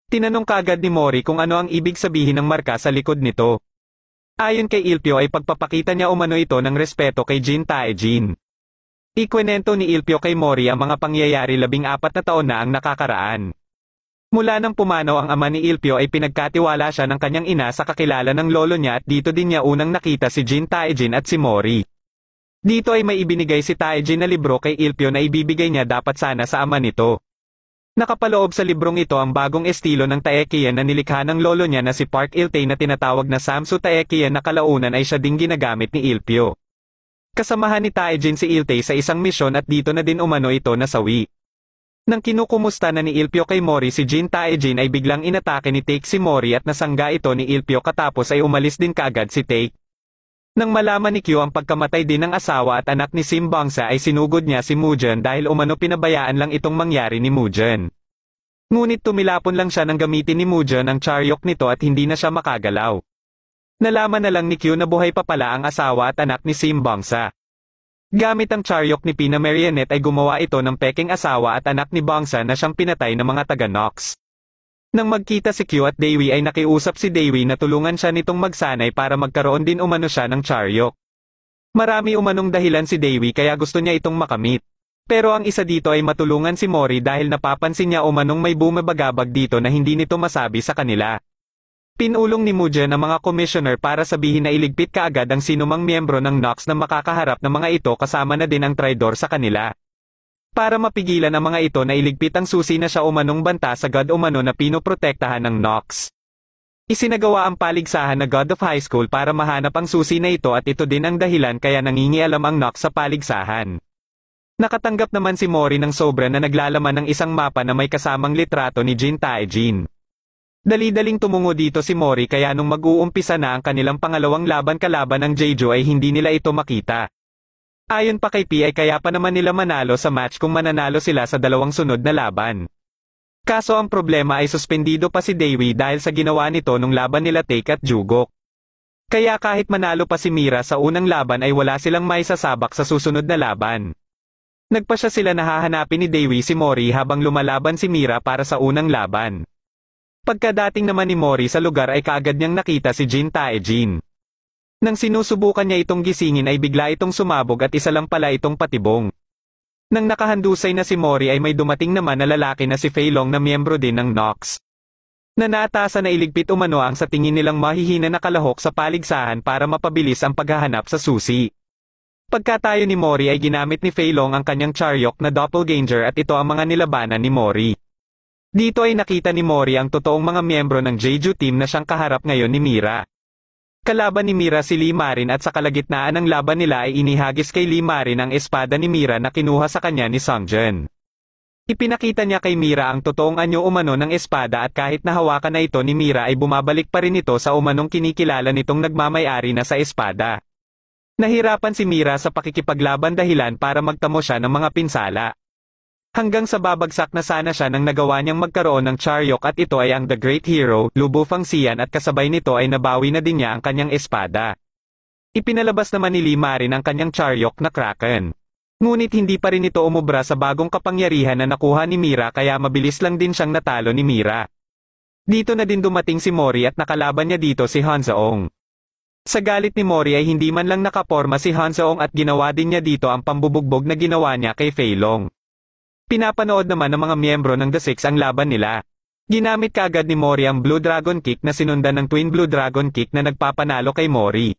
Tinanong kaagad ni Mori kung ano ang ibig sabihin ng marka sa likod nito. Ayon kay Ilpyo ay pagpapakita niya umano ito ng respeto kay Jin Taejin. Ikwento ni Ilpyo kay Mori ang mga pangyayari 14 na taon na ang nakakaraan. Mula nang pumanaw ang ama ni Ilpyo ay pinagkatiwala siya ng kanyang ina sa kakilala ng lolo niya at dito din niya unang nakita si Jin Taejin at si Mori. Dito ay may ibinigay si Taejin na libro kay Ilpyo na ibibigay niya dapat sana sa ama nito. Nakapaloob sa librong ito ang bagong estilo ng Taekian na nilikha ng lolo niya na si Park Il-tae na tinatawag na Samsu Taekian na kalaunan ay siya ding ginagamit ni Ilpyo. Kasamahan ni Taejin si Il-tae sa isang misyon at dito na din umano ito nasawi. Nang kinukumusta na ni Ilpyo kay Mori si Jin Taejin ay biglang inatake ni Taek si Mori at nasangga ito ni Ilpyo katapos ay umalis din kaagad si Taek. Nang malaman ni Kyo ang pagkamatay din ng asawa at anak ni Sim Bangsa ay sinugod niya si Mujen dahil umano pinabayaan lang itong mangyari ni Mujen. Ngunit tumilapon lang siya nang gamitin ni Mujen ang charyok nito at hindi na siya makagalaw. Nalaman na lang ni Kyo na buhay pa pala ang asawa at anak ni Sim Bangsa. Gamit ang charyok ni Pina Marionette ay gumawa ito ng peking asawa at anak ni Bangsa na siyang pinatay ng mga taga-Nox. Nang magkita si Kyo at Dewi ay nakiusap si Dewi na tulungan siya nitong magsanay para magkaroon din umano siya ng charyok. Marami umanong dahilan si Dewi kaya gusto niya itong makamit. Pero ang isa dito ay matulungan si Mori dahil napapansin niya umanong may bumabagabag dito na hindi nito masabi sa kanila. Pinulong ni Mujen ang mga commissioner para sabihin na iligpit kaagad ang sinumang miyembro ng Nox na makakaharap ng mga ito kasama na din ang traidor sa kanila. Para mapigilan ang mga ito na iligpit ang susi na siya umanong banta sa God umano na pinoprotektahan ng Nox. Isinagawa ang paligsahan na God of High School para mahanap ang susi na ito at ito din ang dahilan kaya nangingialam ang Nox sa paligsahan. Nakatanggap naman si Mori ng sobra na naglalaman ng isang mapa na may kasamang litrato ni Jin Taejin. Dali-daling tumungo dito si Mori kaya nung mag-uumpisa na ang kanilang pangalawang laban kalaban ng Jeju ay hindi nila ito makita. Ayon pa kay P ay kaya pa naman nila manalo sa match kung mananalo sila sa dalawang sunod na laban. Kaso ang problema ay suspendido pa si Dewi dahil sa ginawa nito nung laban nila Taek at Jugok. Kaya kahit manalo pa si Mira sa unang laban ay wala silang maisasabak sa susunod na laban. Nagpasya sila na hahanapin ni Dewi si Mori habang lumalaban si Mira para sa unang laban. Pagkadating naman ni Mori sa lugar ay kaagad niyang nakita si Jin Taejin. Nang sinusubukan niya itong gisingin ay bigla itong sumabog at isa lang pala itong patibong. Nang nakahandusay na si Mori ay may dumating naman na lalaki na si Fei Long na miyembro din ng Nox. Na naatasan na iligpit umano ang sa tingin nilang mahihina na kalahok sa paligsahan para mapabilis ang paghahanap sa susi. Pagkatayo ni Mori ay ginamit ni Fei Long ang kanyang charyok na doppelganger at ito ang mga nilabanan ni Mori. Dito ay nakita ni Mori ang totoong mga miyembro ng Jeju team na siyang kaharap ngayon ni Mira. Kalaban ni Mira si Lee Marin at sa kalagitnaan ng laban nila ay inihagis kay Lee Marin ang espada ni Mira na kinuha sa kanya ni Sungjan. Ipinakita niya kay Mira ang totoong anyo umano ng espada at kahit nahawakan na ito ni Mira ay bumabalik pa rin ito sa umanong kinikilala nitong nagmamay-ari na sa espada. Nahirapan si Mira sa pakikipaglaban dahilan para magtamo siya ng mga pinsala. Hanggang sa babagsak na sana siya nang nagawa niyang magkaroon ng charyok at ito ay ang The Great Hero, Lubu Fangxian at kasabay nito ay nabawi na din niya ang kanyang espada. Ipinalabas naman ni Lee Marin ang kanyang charyok na Kraken. Ngunit hindi pa rin ito umubra sa bagong kapangyarihan na nakuha ni Mira kaya mabilis lang din siyang natalo ni Mira. Dito na din dumating si Mori at nakalaban niya dito si Hanseong. Sa galit ni Mori ay hindi man lang nakaporma si Hanseong at ginawa din niya dito ang pambubugbog na ginawa niya kay Fei Long. Pinapanood naman ng mga miyembro ng The Six ang laban nila. Ginamit kaagad ni Mori ang Blue Dragon Kick na sinundan ng Twin Blue Dragon Kick na nagpapanalo kay Mori.